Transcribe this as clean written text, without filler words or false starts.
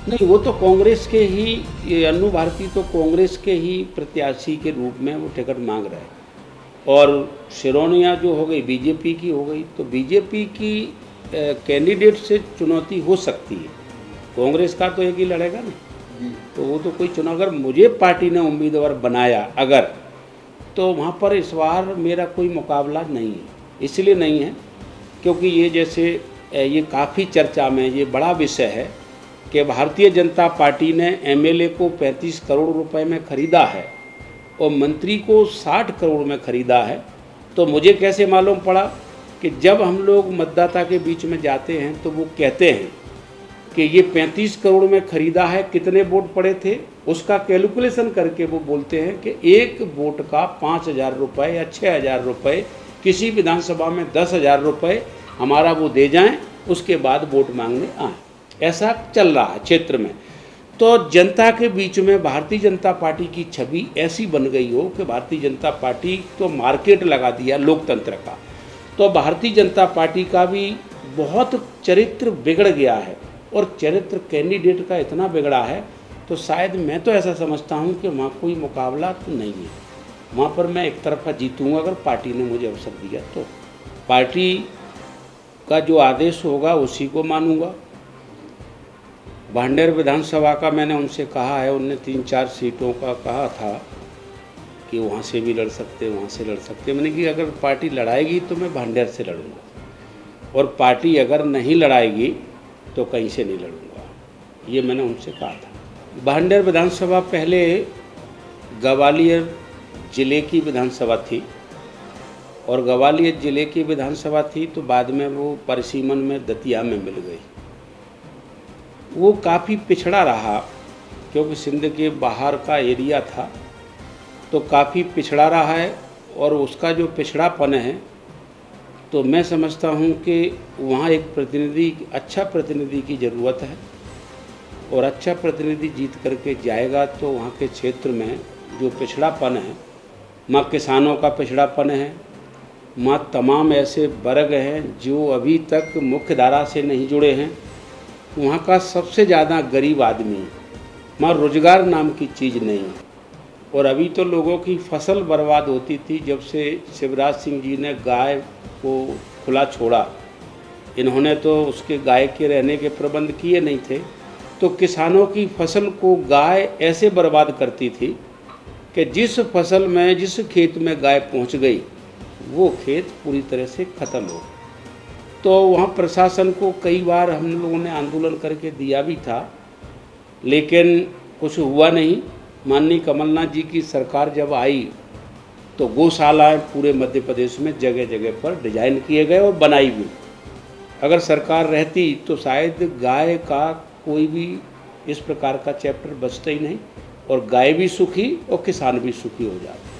नहीं, वो तो कांग्रेस के ही, ये अन्नू भारती तो कांग्रेस के ही प्रत्याशी के रूप में वो टिकट मांग रहे हैं। और सिरोनिया जो हो गई बीजेपी की हो गई, तो बीजेपी की कैंडिडेट से चुनौती हो सकती है। कांग्रेस का तो एक ही लड़ेगा ना, तो वो तो कोई चुनाव, अगर मुझे पार्टी ने उम्मीदवार बनाया अगर, तो वहाँ पर इस बार मेरा कोई मुकाबला नहीं है। इसलिए नहीं है क्योंकि ये जैसे ये काफ़ी चर्चा में ये बड़ा विषय है कि भारतीय जनता पार्टी ने एमएलए को 35 करोड़ रुपए में ख़रीदा है और मंत्री को 60 करोड़ में ख़रीदा है। तो मुझे कैसे मालूम पड़ा कि जब हम लोग मतदाता के बीच में जाते हैं तो वो कहते हैं कि ये 35 करोड़ में ख़रीदा है, कितने वोट पड़े थे, उसका कैलकुलेशन करके वो बोलते हैं कि एक वोट का 5,000 रुपये या 6,000 रुपये, किसी विधानसभा में 10,000 रुपये हमारा वो दे जाएं, उसके बाद वोट मांगने आएँ। ऐसा चल रहा है क्षेत्र में। तो जनता के बीच में भारतीय जनता पार्टी की छवि ऐसी बन गई हो कि भारतीय जनता पार्टी तो मार्केट लगा दिया लोकतंत्र का, तो भारतीय जनता पार्टी का भी बहुत चरित्र बिगड़ गया है। और चरित्र कैंडिडेट का इतना बिगड़ा है तो शायद मैं तो ऐसा समझता हूँ कि वहाँ कोई मुकाबला तो नहीं है। वहाँ पर मैं एक तरफा जीतूँगा अगर पार्टी ने मुझे अवसर दिया तो। पार्टी का जो आदेश होगा उसी को मानूंगा। भांडेर विधानसभा का मैंने उनसे कहा है, उनने 3-4 सीटों का कहा था कि वहाँ से भी लड़ सकते, वहाँ से लड़ सकते। मैंने कि अगर पार्टी लड़ाएगी तो मैं भांडेर से लड़ूंगा, और पार्टी अगर नहीं लड़ाएगी तो कहीं से नहीं लड़ूंगा, ये मैंने उनसे कहा था। भांडेर विधानसभा पहले ग्वालियर ज़िले की विधानसभा थी, और ग्वालियर ज़िले की विधानसभा थी तो बाद में वो परिसीमन में दतिया में मिल गई। वो काफ़ी पिछड़ा रहा क्योंकि सिंध के बाहर का एरिया था, तो काफ़ी पिछड़ा रहा है। और उसका जो पिछड़ापन है तो मैं समझता हूँ कि वहाँ एक प्रतिनिधि, अच्छा प्रतिनिधि की ज़रूरत है, और अच्छा प्रतिनिधि जीत करके जाएगा तो वहाँ के क्षेत्र में जो पिछड़ापन है, वहाँ किसानों का पिछड़ापन है, वहाँ तमाम ऐसे वर्ग हैं जो अभी तक मुख्य धारा से नहीं जुड़े हैं, वहाँ का सबसे ज़्यादा गरीब आदमी, वहाँ रोजगार नाम की चीज़ नहीं। और अभी तो लोगों की फसल बर्बाद होती थी जब से शिवराज सिंह जी ने गाय को खुला छोड़ा। इन्होंने तो उसके गाय के रहने के प्रबंध किए नहीं थे, तो किसानों की फसल को गाय ऐसे बर्बाद करती थी कि जिस फसल में, जिस खेत में गाय पहुंच गई वो खेत पूरी तरह से ख़त्म हो। तो वहाँ प्रशासन को कई बार हम लोगों ने आंदोलन करके दिया भी था, लेकिन कुछ हुआ नहीं। माननीय कमलनाथ जी की सरकार जब आई तो गौशालाएँ पूरे मध्य प्रदेश में जगह जगह पर डिजाइन किए गए और बनाई भी। अगर सरकार रहती तो शायद गाय का कोई भी इस प्रकार का चैप्टर बचता ही नहीं, और गाय भी सुखी और किसान भी सुखी हो जाते।